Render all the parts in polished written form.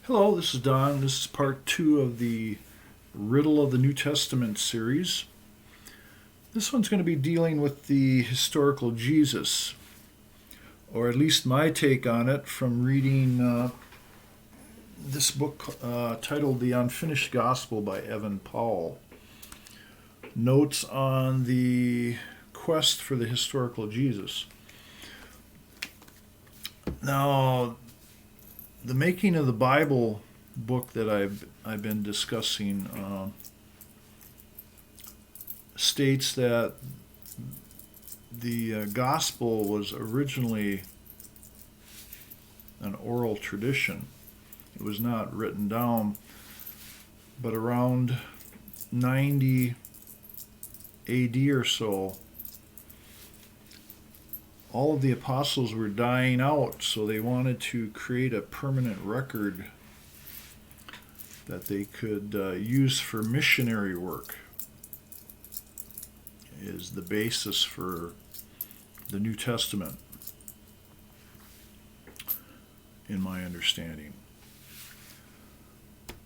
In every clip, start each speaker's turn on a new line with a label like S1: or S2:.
S1: Hello, this is Don. This is part two of the Riddle of the New Testament series. This one's going to be dealing with the historical Jesus, or at least my take on it from reading this book titled The Unfinished Gospel by Evan Powell. Notes on the quest for the historical Jesus. Now, the Making of the Bible book that I've been discussing states that the gospel was originally an oral tradition. It was not written down, but around 90 AD or so, all of the apostles were dying out, so they wanted to create a permanent record that they could use for missionary work, is the basis for the New Testament, in my understanding.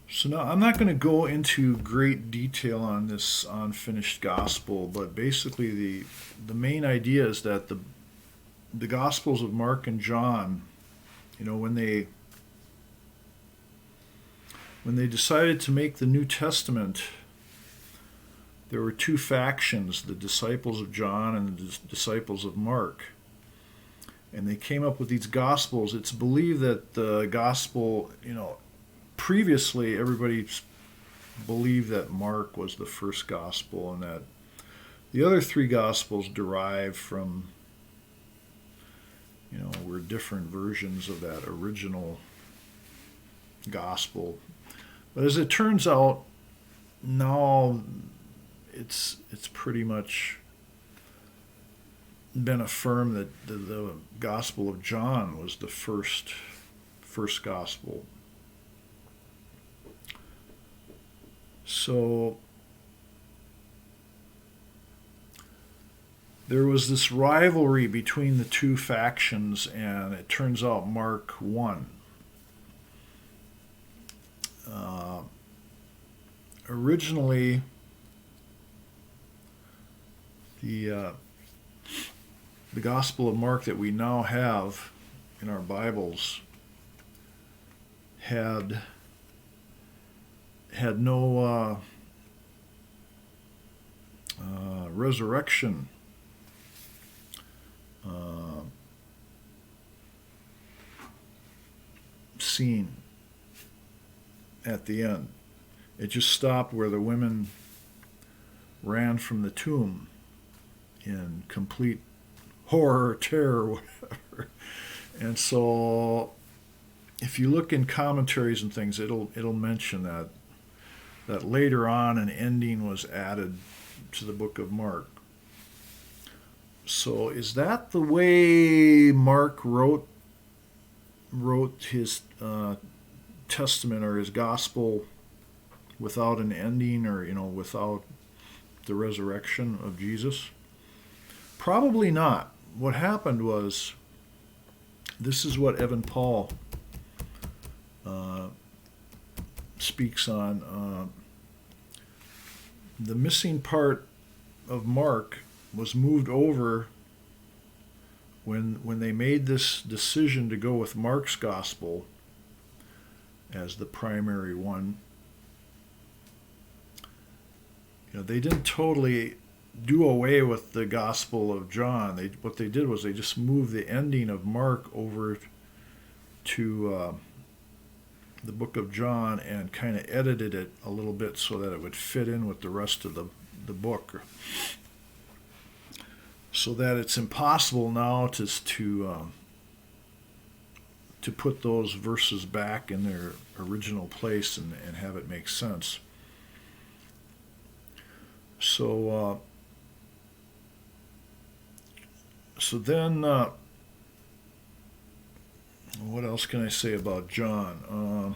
S1: So now I'm not going to go into great detail on this unfinished gospel, but basically the main idea is that the Gospels of Mark and John, when they decided to make the New Testament, there were two factions, the disciples of John and the disciples of Mark. And they came up with these Gospels. It's believed that the Gospel, previously everybody believed that Mark was the first Gospel and that the other three Gospels derived from were different versions of that original gospel. But as it turns out, now it's pretty much been affirmed that the Gospel of John was the first gospel. So there was this rivalry between the two factions, and it turns out Mark won. Originally, the Gospel of Mark that we now have in our Bibles had no resurrection scene at the end. It just stopped where the women ran from the tomb in complete horror, terror, whatever. And so, if you look in commentaries and things, it'll mention that later on an ending was added to the book of Mark. So, is that the way Mark wrote his testament or his gospel without an ending, or without the resurrection of Jesus? Probably not. What happened was, this is what Evan Powell speaks on. The missing part of Mark was moved over when they made this decision to go with Mark's gospel as the primary one. They didn't totally do away with the Gospel of John. What they did was they just moved the ending of Mark over to the book of John and kind of edited it a little bit so that it would fit in with the rest of the book. So that it's impossible now to put those verses back in their original place and have it make sense. So then, what else can I say about John?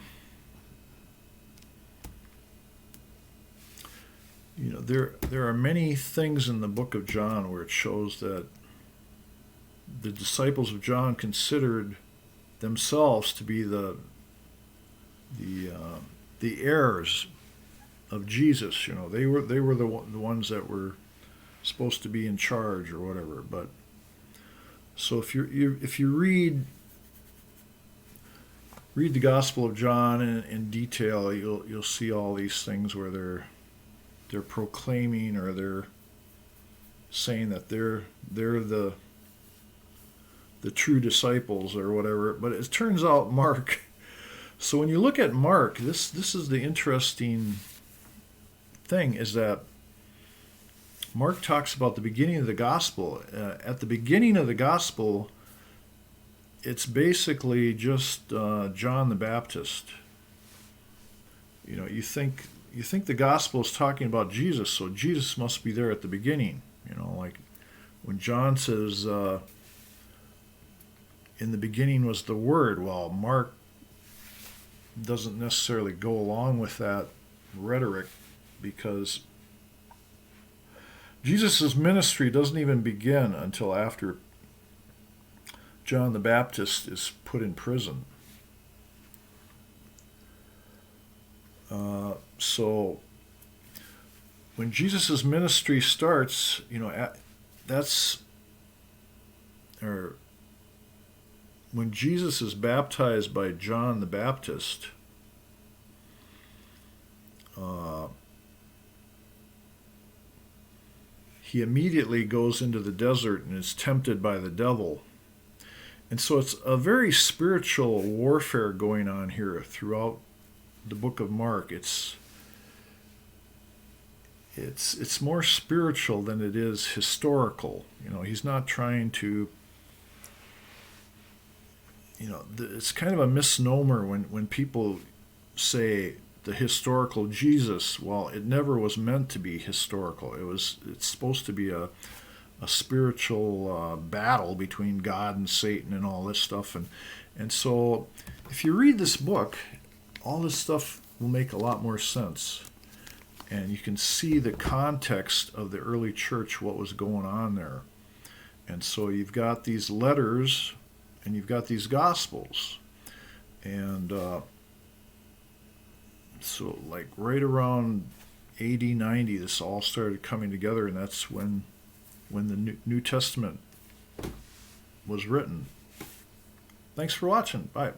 S1: There are many things in the book of John where it shows that the disciples of John considered themselves to be the the heirs of Jesus. They were the ones that were supposed to be in charge or whatever. But so if you read the Gospel of John in detail, you'll see all these things where they're proclaiming, or they're saying that they're the true disciples or whatever. But it turns out Mark. So when you look at Mark, this is the interesting thing, is that Mark talks about the beginning of the gospel. At the beginning of the gospel, it's basically just John the Baptist. You think the gospel is talking about Jesus, so Jesus must be there at the beginning. Like when John says, in the beginning was the Word. Well, Mark doesn't necessarily go along with that rhetoric, because Jesus' ministry doesn't even begin until after John the Baptist is put in prison. So when Jesus' ministry starts, when Jesus is baptized by John the Baptist, he immediately goes into the desert and is tempted by the devil. And so it's a very spiritual warfare going on here throughout the book of Mark. It's more spiritual than it is historical. He's not trying to, it's kind of a misnomer when people say the historical Jesus. Well, it never was meant to be historical. It's supposed to be a spiritual battle between God and Satan and all this stuff. And so if you read this book, all this stuff will make a lot more sense. And you can see the context of the early church, what was going on there. And so you've got these letters and you've got these gospels. And so like right around AD 90, this all started coming together, and that's when the New Testament was written. Thanks for watching. Bye.